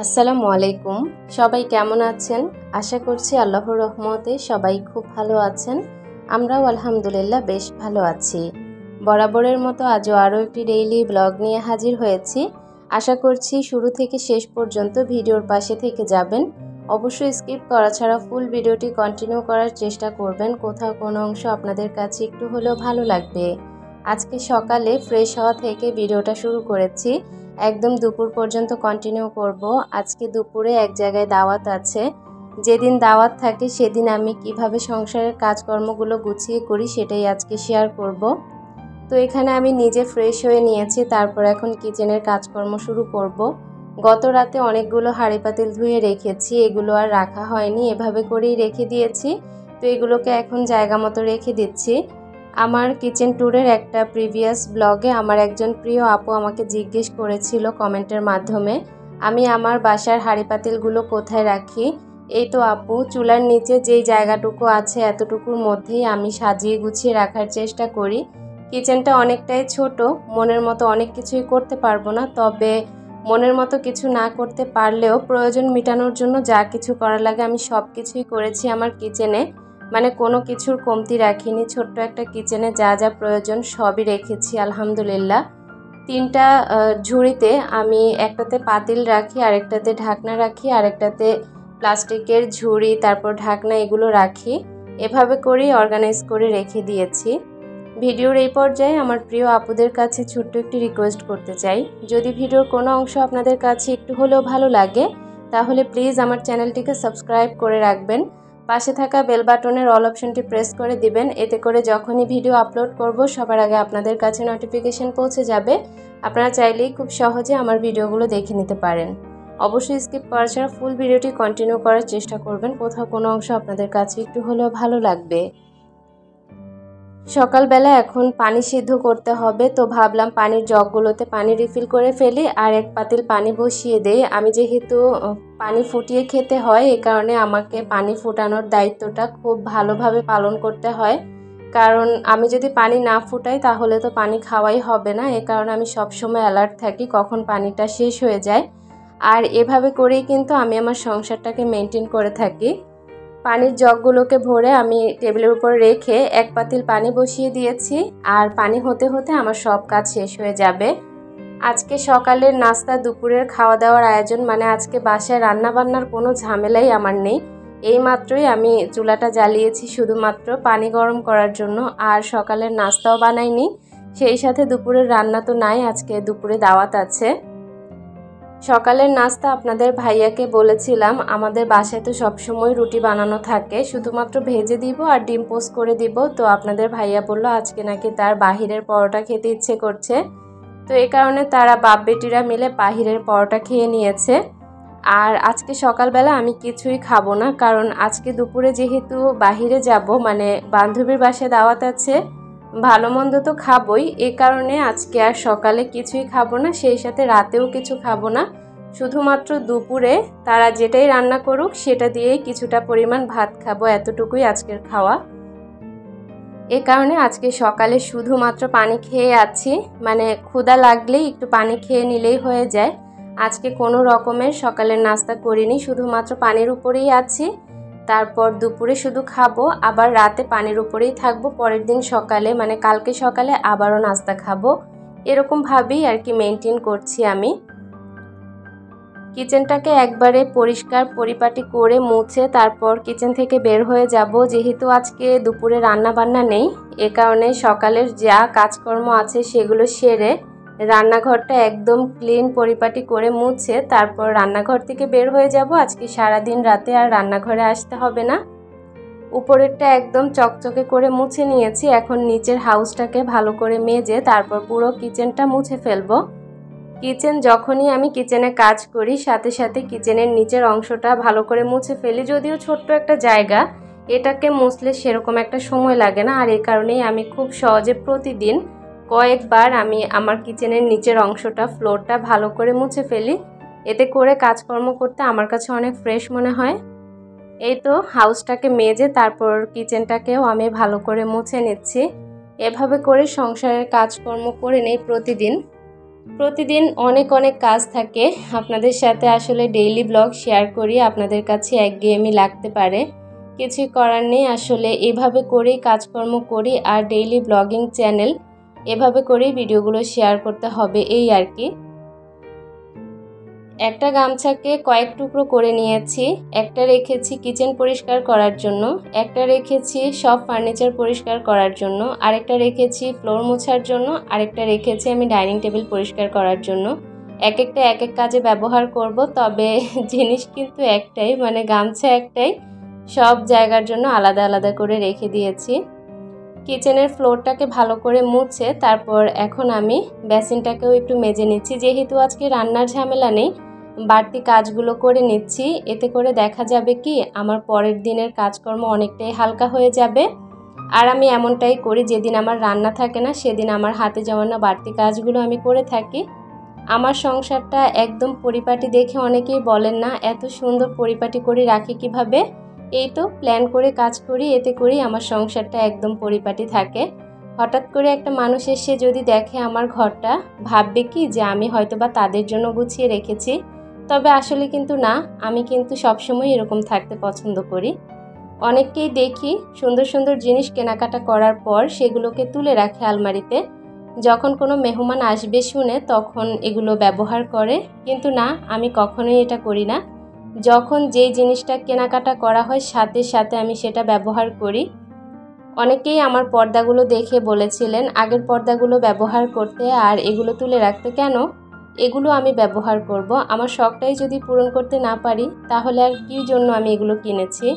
আসসালামু আলাইকুম। সবাই কেমন আছেন? আশা করছি আল্লাহর রহমতে সবাই খুব ভালো আছেন। আমরাও আলহামদুলিল্লাহ বেশ ভালো আছি। বরাবরের মতো আজও আরও একটি ডেইলি ব্লগ নিয়ে হাজির হয়েছি। আশা করছি শুরু থেকে শেষ পর্যন্ত ভিডিওর পাশে থেকে যাবেন। অবশ্যই স্কিপ করা ছাড়া ফুল ভিডিওটি কন্টিনিউ করার চেষ্টা করবেন। কোথাও কোনো অংশ আপনাদের কাছে একটু হলেও ভালো লাগবে। আজকে সকালে ফ্রেশ হওয়া থেকে ভিডিওটা শুরু করেছি। একদম দুপুর পর্যন্ত কন্টিনিউ করব। আজকে দুপুরে এক জায়গায় দাওয়াত আছে। যেদিন দাওয়াত থাকে সেদিন আমি কিভাবে সংসারের কাজকর্মগুলো গুছিয়ে করি সেটাই আজকে শেয়ার করব। তো এখানে আমি নিজে ফ্রেশ হয়ে নিয়েছি, তারপর এখন কিচেনের কাজকর্ম শুরু করব। গত রাতে অনেকগুলো হাঁড়ি পাতিল ধুয়ে রেখেছি, এগুলো আর রাখা হয়নি, এভাবে করেই রেখে দিয়েছি। তো এগুলোকে এখন জায়গা মতো রেখে দিচ্ছি। আমার কিচেন ট্যুরের একটা প্রিভিয়াস ব্লগে আমার একজন প্রিয় আপু আমাকে জিজ্ঞেস করেছিল কমেন্টের মাধ্যমে আমি আমার বাসার হাঁড়ি পাতিলগুলো কোথায় রাখি। এই তো আপু, চুলার নিচে যেই জায়গাটুকু আছে এতটুকুর মধ্যেই আমি সাজিয়ে গুছিয়ে রাখার চেষ্টা করি। কিচেনটা অনেকটাই ছোট, মনের মতো অনেক কিছুই করতে পারবো না, তবে মনের মতো কিছু না করতে পারলেও প্রয়োজন মেটানোর জন্য যা কিছু করা লাগে আমি সব কিছুই করেছি আমার কিচেনে। মানে কোনো কিছুর কমতি রাখিনি। ছোট্ট একটা কিচেনে যা যা প্রয়োজন সবই রেখেছি আলহামদুলিল্লাহ। তিনটা ঝুড়িতে আমি একটাতে পাতিল রাখি, আরেকটাতে ঢাকনা রাখি, আরেকটাতে প্লাস্টিকের ঝুড়ি তারপর ঢাকনা এগুলো রাখি। এভাবে করেই অর্গানাইজ করে রেখে দিয়েছি। ভিডিওর এই পর্যায়ে আমার প্রিয় আপুদের কাছে ছোট্ট একটি রিকোয়েস্ট করতে চাই, যদি ভিডিওর কোনো অংশ আপনাদের কাছে একটু হলেও ভালো লাগে তাহলে প্লিজ আমার চ্যানেলটিকে সাবস্ক্রাইব করে রাখবেন। পাশে থাকা বেল বাটনের অল অপশনটি প্রেস করে দিবেন, এতে করে যখনই ভিডিও আপলোড করব সবার আগে আপনাদের কাছে নোটিফিকেশন পৌঁছে যাবে। আপনারা চাইলেই খুব সহজে আমার ভিডিওগুলো দেখে নিতে পারেন। অবশ্যই স্কিপ করা ছাড়া ফুল ভিডিওটি কন্টিনিউ করার চেষ্টা করবেন, কোথাও কোনো অংশ আপনাদের কাছে একটু হলেও ভালো লাগবে। সকালবেলা এখন পানি সিদ্ধ করতে হবে, তো ভাবলাম পানির জগগুলোতে পানি রিফিল করে ফেলি আর এক পাতিল পানি বসিয়ে দেই। আমি যেহেতু পানি ফুটিয়ে খেতে হয় এ কারণে আমাকে পানি ফুটানোর দায়িত্বটা খুব ভালোভাবে পালন করতে হয়, কারণ আমি যদি পানি না ফুটাই তাহলে তো পানি খাওয়াই হবে না। এ কারণে আমি সবসময় অ্যালার্ট থাকি কখন পানিটা শেষ হয়ে যায়। আর এভাবে করেই কিন্তু আমি আমার সংসারটাকে মেনটেন করে থাকি। পানির জগগুলোকে ভরে আমি টেবিলের উপর রেখে এক পাতিল পানি বসিয়ে দিয়েছি, আর পানি হতে হতে আমার সব কাজ শেষ হয়ে যাবে। আজকে সকালের নাস্তা দুপুরের খাওয়া দাওয়ার আয়োজন, মানে আজকে বাসায় রান্না বান্নার কোনো ঝামেলাই আমার নেই। এইমাত্রই আমি চুলাটা জ্বালিয়েছি শুধুমাত্র পানি গরম করার জন্য, আর সকালের নাস্তাও বানাইনি, সেই সাথে দুপুরের রান্না তো নাই, আজকে দুপুরে দাওয়াত আছে। সকালের নাস্তা আপনাদের ভাইয়াকে বলেছিলাম আমাদের বাসায় তো সবসময় রুটি বানানো থাকে, শুধুমাত্র ভেজে দিব আর ডিম পোস্ট করে দিব। তো আপনাদের ভাইয়া বলল আজকে নাকি তার বাহিরের পরোটা খেতে ইচ্ছে করছে, তো এই কারণে তারা বাপ বেটিরা মিলে বাহিরের পরোটা খেয়ে নিয়েছে। আর আজকে সকালবেলা আমি কিছুই খাবো না, কারণ আজকে দুপুরে যেহেতু বাহিরে যাব, মানে বান্ধবীর বাসায় দাওয়াত আছে, ভালো মন্দ তো খাবই, এ কারণে আজকে আর সকালে কিছুই খাবো না, সেই সাথে রাতেও কিছু খাবো না। শুধুমাত্র দুপুরে তারা যেটাই রান্না করুক সেটা দিয়েই কিছুটা পরিমাণ ভাত খাবো, এতটুকুই আজকের খাওয়া। এ কারণে আজকে সকালে শুধুমাত্র পানি খেয়ে আছি, মানে ক্ষুধা লাগলেই একটু পানি খেয়ে নিলেই হয়ে যায়। আজকে কোনো রকমের সকালের নাস্তা করিনি, শুধুমাত্র পানির উপরেই আছি। তারপর দুপুরে শুধু খাবো, আবার রাতে পানির উপরেই থাকবো, পরের দিন সকালে মানে কালকে সকালে আবারও নাস্তা খাবো। এরকমভাবেই আর কি মেনটেন করছি আমি। কিচেনটাকে একবারে পরিষ্কার পরিপাটি করে মুছে তারপর কিচেন থেকে বের হয়ে যাব, যেহেতু আজকে দুপুরে রান্না বান্না নেই, এ কারণে সকালের যা কাজকর্ম আছে সেগুলো সেরে রান্নাঘরটা একদম ক্লিন পরিপাটি করে মুছে তারপর রান্নাঘর থেকে বের হয়ে যাব। আজকে সারাদিন রাতে আর রান্নাঘরে আসতে হবে না। উপরেরটা একদম চকচকে করে মুছে নিয়েছি, এখন নিচের হাউসটাকে ভালো করে মেজে তারপর পুরো কিচেনটা মুছে ফেলবো। কিচেন যখনই আমি কিচেনে কাজ করি সাথে সাথে কিচেনের নিচের অংশটা ভালো করে মুছে ফেলি, যদিও ছোট্ট একটা জায়গা, এটাকে মুছলে সেরকম একটা সময় লাগে না, আর এই কারণেই আমি খুব সহজে প্রতিদিন কয়েকবার আমি আমার কিচেনের নিচের অংশটা ফ্লোরটা ভালো করে মুছে ফেলি। এতে করে কাজকর্ম করতে আমার কাছে অনেক ফ্রেশ মনে হয়। এই তো হাউসটাকে মেজে তারপর কিচেনটাকেও আমি ভালো করে মুছে নিচ্ছি। এভাবে করে সংসারের কাজকর্ম করে নেই প্রতিদিন। প্রতিদিন অনেক অনেক কাজ থাকে, আপনাদের সাথে আসলে ডেইলি ব্লগ শেয়ার করি, আপনাদের কাছে একঘেয়েমি লাগতে পারে, কিছুই করার নেই। আসলে এভাবে করেই কাজকর্ম করি আর ডেইলি ব্লগিং চ্যানেল, এভাবে করেই ভিডিওগুলো শেয়ার করতে হবে এই আর কি। একটা গামছাকে কয়েক টুকরো করে নিয়েছি, একটা রেখেছি কিচেন পরিষ্কার করার জন্য, একটা রেখেছি সব ফার্নিচার পরিষ্কার করার জন্য, আরেকটা রেখেছি ফ্লোর মোছার জন্য, আরেকটা রেখেছি আমি ডাইনিং টেবিল পরিষ্কার করার জন্য। এক একটা এক এক কাজে ব্যবহার করব, তবে জিনিস কিন্তু একটাই, মানে গামছা একটাই, সব জায়গার জন্য আলাদা আলাদা করে রেখে দিয়েছি। কিচেনের ফ্লোরটাকে ভালো করে মুছে তারপর এখন আমি বেসিনটাকেও একটু মেজে নিচ্ছি, যেহেতু আজকে রান্নার ঝামেলা নেই, বাড়তি কাজগুলো করে নিচ্ছি। এতে করে দেখা যাবে কি আমার পরের দিনের কাজকর্ম অনেকটাই হালকা হয়ে যাবে। আর আমি এমনটাই করি, যেদিন আমার রান্না থাকে না সেদিন আমার হাতে জমানো বাড়তি কাজগুলো আমি করে থাকি। আমার সংসারটা একদম পরিপাটি দেখে অনেকেই বলেন না এত সুন্দর পরিপাটি করে রাখি কিভাবে। এই তো প্ল্যান করে কাজ করি, এতে করেই আমার সংসারটা একদম পরিপাটি থাকে। হঠাৎ করে একটা মানুষ এসে যদি দেখে আমার ঘরটা, ভাববে কি যে আমি হয়তোবা তাদের জন্য গুছিয়ে রেখেছি, তবে আসলে কিন্তু না, আমি কিন্তু সবসময় এরকম থাকতে পছন্দ করি। অনেককেই দেখি সুন্দর সুন্দর জিনিস কেনাকাটা করার পর সেগুলোকে তুলে রাখে আলমারিতে, যখন কোনো মেহমান আসবে শুনে তখন এগুলো ব্যবহার করে, কিন্তু না, আমি কখনোই এটা করি না। যখন যেই জিনিসটা কেনাকাটা করা হয় সাথে সাথে আমি সেটা ব্যবহার করি। অনেকেই আমার পর্দাগুলো দেখে বলেছিলেন আগের পর্দাগুলো ব্যবহার করতে আর এগুলো তুলে রাখতে, কেন? এগুলো আমি ব্যবহার করব, আমার শখটাই যদি পূরণ করতে না পারি তাহলে আর কী জন্য আমি এগুলো কিনেছি?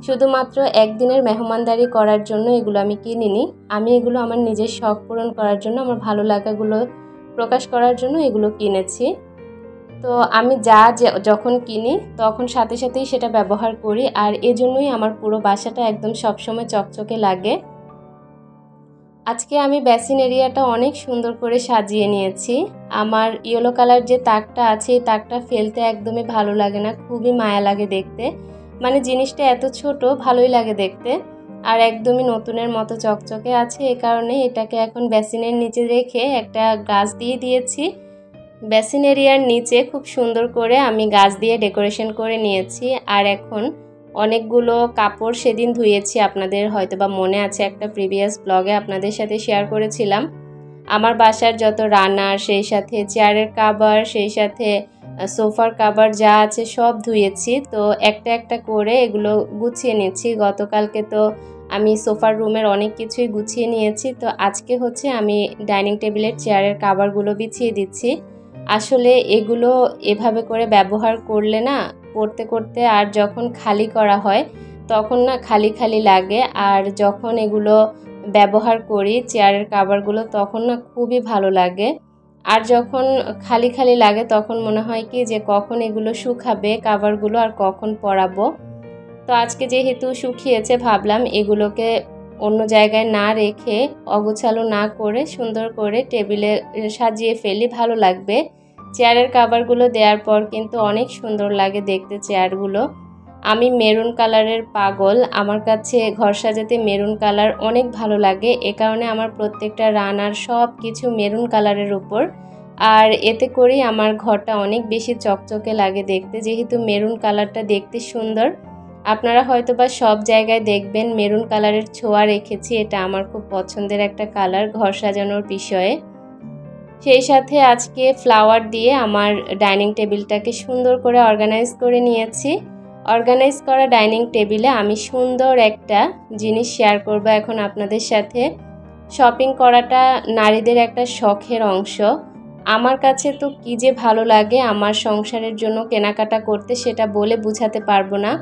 শুধুমাত্র একদিনের মেহমানদারি করার জন্য এগুলো আমি কিনিনি, আমি এগুলো আমার নিজের শখ পূরণ করার জন্য, আমার ভালো লাগাগুলো প্রকাশ করার জন্য এগুলো কিনেছি। তো আমি যখন কিনি তখন সাথে সাথেই সেটা ব্যবহার করি, আর এজন্যই আমার পুরো বাসাটা একদম সবসময় চকচকে লাগে। আজকে আমি বেসিন এরিয়াটা অনেক সুন্দর করে সাজিয়ে নিয়েছি। আমার ইয়েলো কালার যে তাকটা আছে এই তাকটা ফেলতে একদমই ভালো লাগে না, খুবই মায়া লাগে দেখতে, মানে জিনিসটা এত ছোট ভালোই লাগে দেখতে, আর একদমই নতুনের মতো চকচকে আছে। এ কারণে এটাকে এখন বেসিনের নিচে রেখে একটা গাছ দিয়ে দিয়েছি। বেসিন এরিয়ার নিচে খুব সুন্দর করে আমি গাছ দিয়ে ডেকোরেশন করে নিয়েছি। আর এখন অনেকগুলো কাপড় সেদিন ধুয়েছি, আপনাদের হয়তোবা মনে আছে একটা প্রিভিয়াস ব্লগে আপনাদের সাথে শেয়ার করেছিলাম। আমার বাসার যত রান্নার, সেই সাথে চেয়ারের কাভার, সেই সাথে সোফার কাভার যা আছে সব ধুয়েছি। তো একটা একটা করে এগুলো গুছিয়ে নিচ্ছি। গতকালকে তো আমি সোফার রুমের অনেক কিছুই গুছিয়ে নিয়েছি, তো আজকে হচ্ছে আমি ডাইনিং টেবিলের চেয়ারের কাভারগুলো বিছিয়ে দিচ্ছি। আসলে এগুলো এভাবে করে ব্যবহার করলে না, করতে করতে আর যখন খালি করা হয় তখন না খালি খালি লাগে, আর যখন এগুলো ব্যবহার করি চেয়ারের কাভারগুলো তখন না খুবই ভালো লাগে। আর যখন খালি খালি লাগে তখন মনে হয় কি যে কখন এগুলো শুকাবে কাভারগুলো আর কখন পরাবো। তো আজকে যেহেতু শুকিয়েছে ভাবলাম এগুলোকে অন্য জায়গায় না রেখে, অগোছালো না করে সুন্দর করে টেবিলে সাজিয়ে ফেলি, ভালো লাগবে। চেয়ারের কাভারগুলো দেওয়ার পর কিন্তু অনেক সুন্দর লাগে দেখতে চেয়ারগুলো। আমি মেরুন কালারের পাগল, আমার কাছে ঘর সাজাতে মেরুন কালার অনেক ভালো লাগে, এ কারণে আমার প্রত্যেকটা রান্নার সব কিছু মেরুন কালারের উপর, আর এতে করেই আমার ঘরটা অনেক বেশি চকচকে লাগে দেখতে, যেহেতু মেরুন কালারটা দেখতে সুন্দর। আপনারা হয়তোবা সব জায়গায় দেখবেন মেরুন কালারের ছোঁয়া রেখেছি, এটা আমার খুব পছন্দের একটা কালার ঘর সাজানোর বিষয়ে। সেই সাথে আজকে ফ্লাওয়ার দিয়ে আমার ডাইনিং টেবিলটাকে সুন্দর করে অর্গানাইজ করে নিয়েছি। অর্গানাইজ করা ডাইনিং টেবিলে আমি সুন্দর একটা জিনিস শেয়ার করব এখন আপনাদের সাথে। শপিং করাটা নারীদের একটা শখের অংশ, আমার কাছে তো কী যে ভালো লাগে আমার সংসারের জন্য কেনাকাটা করতে, সেটা বলে বোঝাতে পারবো না।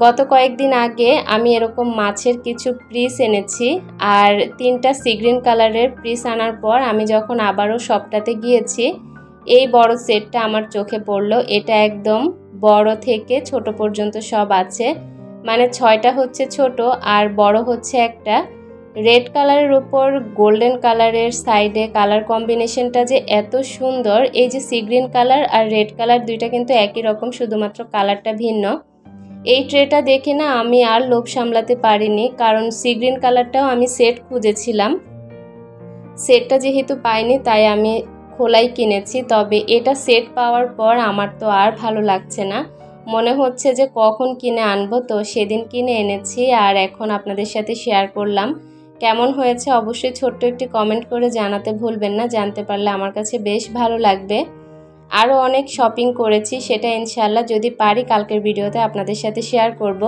গত কয়েকদিন আগে আমি এরকম মাছের কিছু পিস এনেছি, আর 3টা সি গ্রিন কালারের পিস আনার পর আমি যখন আবারও শপটাতে গিয়েছি এই বড় সেটটা আমার চোখে পড়লো। এটা একদম বড় থেকে ছোট পর্যন্ত সব আছে, মানে 6টা হচ্ছে ছোট আর বড় হচ্ছে একটা। রেড কালারের উপর গোল্ডেন কালারের সাইডে কালার কম্বিনেশনটা যে এত সুন্দর, এই যে সি গ্রিন কালার আর রেড কালার দুইটা কিন্তু একই রকম, শুধুমাত্র কালারটা ভিন্ন। এই ট্রেটা দেখে না আমি আর লোভ সামলাতে পারিনি, কারণ সি গ্রিন কালারটাও আমি সেট খুঁজেছিলাম, সেটটা যেহেতু পাইনি তাই আমি খোলাই কিনেছি, তবে এটা সেট পাওয়ার পর আমার তো আর ভালো লাগছে না। মনে হচ্ছে যে কখন কিনে আনবো, তো সেদিন কিনে এনেছি আর এখন আপনাদের সাথে শেয়ার করলাম। কেমন হয়েছে অবশ্যই ছোট্ট একটি কমেন্ট করে জানাতে ভুলবেন না, জানতে পারলে আমার কাছে বেশ ভালো লাগবে। আরও অনেক শপিং করেছি, সেটা ইনশাআল্লাহ যদি পারি কালকের ভিডিওতে আপনাদের সাথে শেয়ার করব।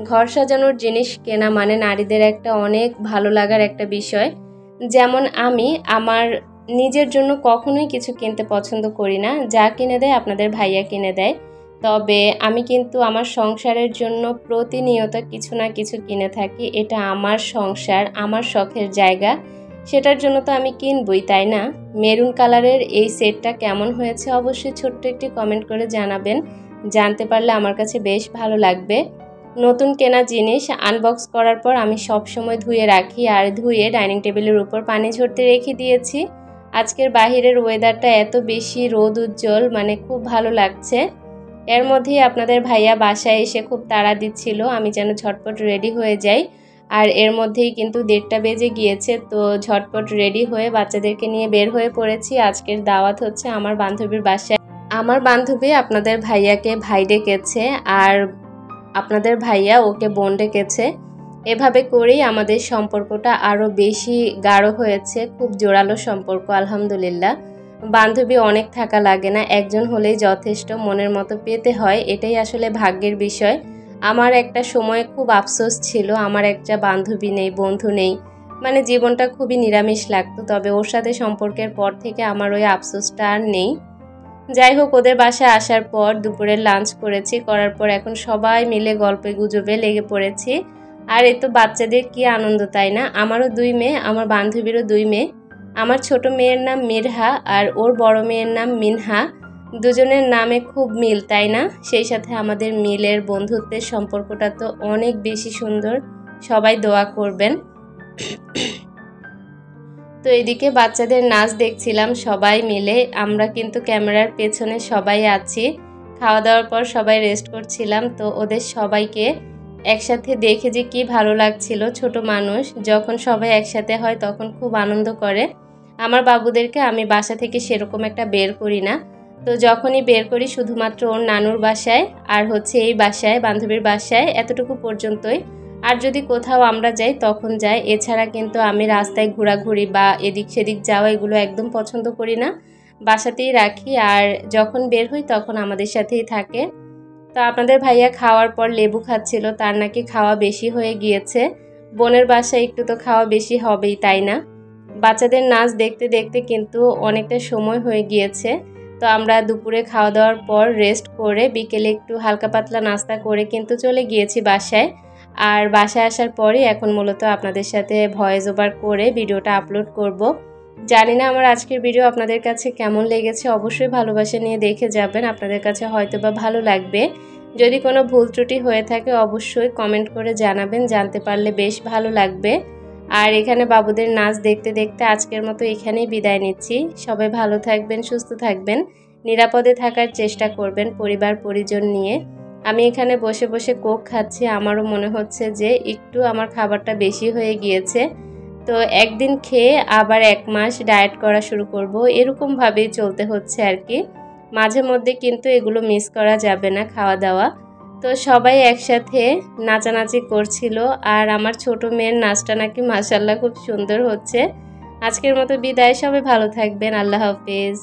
ঘর সাজানোর জিনিস কেনা মানে নারীদের একটা অনেক ভালো লাগার একটা বিষয়। যেমন আমি আমার নিজের জন্য কখনোই কিছু কিনতে পছন্দ করি না, যা কিনে দেয় আপনাদের ভাইয়া কিনে দেয়। তবে আমি কিন্তু আমার সংসারের জন্য প্রতিনিয়ত কিছু না কিছু কিনে থাকি। এটা আমার সংসার, আমার শখের জায়গা, সেটার জন্য তো আমি কিনবই, তাই না? মেরুন কালারের এই সেটটা কেমন হয়েছে অবশ্যই ছোট্ট একটি কমেন্ট করে জানাবেন, জানতে পারলে আমার কাছে বেশ ভালো লাগবে। নতুন কেনা জিনিস আনবক্স করার পর আমি সব সময় ধুয়ে রাখি, আর ধুয়ে ডাইনিং টেবিলের উপর পানি ঝরতে রেখে দিয়েছি। আজকের বাহিরের ওয়েদারটা এত বেশি রোদ উজ্জ্বল, মানে খুব ভালো লাগছে। এর মধ্যেই আপনাদের ভাইয়া বাসায় এসে খুব তাড়া দিচ্ছিল আমি যেন ঝটপট রেডি হয়ে যাই, আর এর মধ্যেই কিন্তু 1:30 বেজে গিয়েছে। তো ঝটপট রেডি হয়ে বাচ্চাদেরকে নিয়ে বের হয়ে পড়েছি। আজকের দাওয়াত হচ্ছে আমার বান্ধবীর বাসায়। আমার বান্ধবী আপনাদের ভাইয়াকে ভাই ডেকেছে, আর আপনাদের ভাইয়া ওকে বোন ডেকেছে। এভাবে করেই আমাদের সম্পর্কটা আরও বেশি গাঢ় হয়েছে, খুব জোরালো সম্পর্ক আলহামদুলিল্লাহ। বান্ধবী অনেক থাকা লাগে না, একজন হলেই যথেষ্ট, মনের মতো পেতে হয়, এটাই আসলে ভাগ্যের বিষয়। আমার একটা সময় খুব আফসোস ছিল আমার একটা বান্ধবী নেই, বন্ধু নেই, মানে জীবনটা খুবই নিরামিষ লাগতো। তবে ওর সাথে সম্পর্কের পর থেকে আমার ওই আফসোসটা আর নেই। যাই হোক, ওদের বাসায় আসার পর দুপুরের লাঞ্চ করেছি, করার পর এখন সবাই মিলে গল্পে গুজবে লেগে পড়েছি। আর এই তো বাচ্চাদের কি আনন্দ, তাই না? আমারও 2 মেয়ে, আমার বান্ধবীরও 2 মেয়ে। আমার ছোট মেয়ের নাম মিরহা আর ওর বড় মেয়ের নাম মিনহা। দুজনের নামে খুব মিল, তাই না? সেই সাথে আমাদের মিলের বন্ধুত্বের সম্পর্কটা তো অনেক বেশি সুন্দর, সবাই দোয়া করবেন। তো এদিকে বাচ্চাদের নাচ দেখছিলাম সবাই মিলে, আমরা কিন্তু ক্যামেরার পেছনে সবাই আছি। খাওয়া দাওয়ার পর সবাই রেস্ট করছিলাম, তো ওদের সবাইকে একসাথে দেখে যে কি ভালো লাগছিল। ছোট মানুষ যখন সবাই একসাথে হয় তখন খুব আনন্দ করে। আমার বাবুদেরকে আমি বাসা থেকে সেরকম একটা বের করি না, তো যখনই বের করি শুধুমাত্র ওর নানুর বাসায় আর হচ্ছে এই বাসায়, বান্ধবীর বাসায়, এতটুকু পর্যন্তই। আর যদি কোথাও আমরা যাই তখন যাই, এছাড়া কিন্তু আমি রাস্তায় ঘোরাঘুরি বা এদিক সেদিক যাওয়া এগুলো একদম পছন্দ করি না, বাসাতেই রাখি। আর যখন বের হই তখন আমাদের সাথেই থাকে। তো আপনাদের ভাইয়া খাওয়ার পর লেবু খাচ্ছিল, তার নাকি খাওয়া বেশি হয়ে গিয়েছে। বোনের বাসায় একটু তো খাওয়া বেশি হবেই, তাই না? বাচ্চাদের নাচ দেখতে দেখতে কিন্তু অনেকটা সময় হয়ে গিয়েছে। তো আমরা দুপুরে খাওয়া দাওয়ার পর রেস্ট করে বিকেলে একটু হালকা পাতলা নাস্তা করে কিন্তু চলে গিয়েছি বাসায়। আর বাসায় আসার পরই এখন মূলত আপনাদের সাথে ভয়েস ওভার করে ভিডিওটা আপলোড করব। জানি না আমার আজকের ভিডিও আপনাদের কাছে কেমন লেগেছে, অবশ্যই ভালোবাসা নিয়ে দেখে যাবেন, আপনাদের কাছে হয়তো বা ভালো লাগবে। যদি কোনো ভুল ত্রুটি হয়ে থাকে অবশ্যই কমেন্ট করে জানাবেন, জানতে পারলে বেশ ভালো লাগবে। আর এখানে বাবুদের নাচ দেখতে দেখতে আজকের মতো এখানেই বিদায় নিচ্ছি। সবাই ভালো থাকবেন, সুস্থ থাকবেন, নিরাপদে থাকার চেষ্টা করবেন পরিবার পরিজন নিয়ে। আমি এখানে বসে বসে কোক খাচ্ছি, আমারও মনে হচ্ছে যে একটু আমার খাবারটা বেশি হয়ে গিয়েছে। তো একদিন খেয়ে আবার 1 মাস ডায়েট করা শুরু করব, এরকমভাবেই চলতে হচ্ছে আর কি। মাঝে মধ্যে কিন্তু এগুলো মিস করা যাবে না, খাওয়া দাওয়া। তো সবাই একসাথে নাচানাচি করছিল, আর আমার ছোট মেয়ের নাচটা নাকি মাশাআল্লাহ খুব সুন্দর হচ্ছে। আজকের মতো বিদায়, সবাই ভালো থাকবেন, আল্লাহ হাফেজ।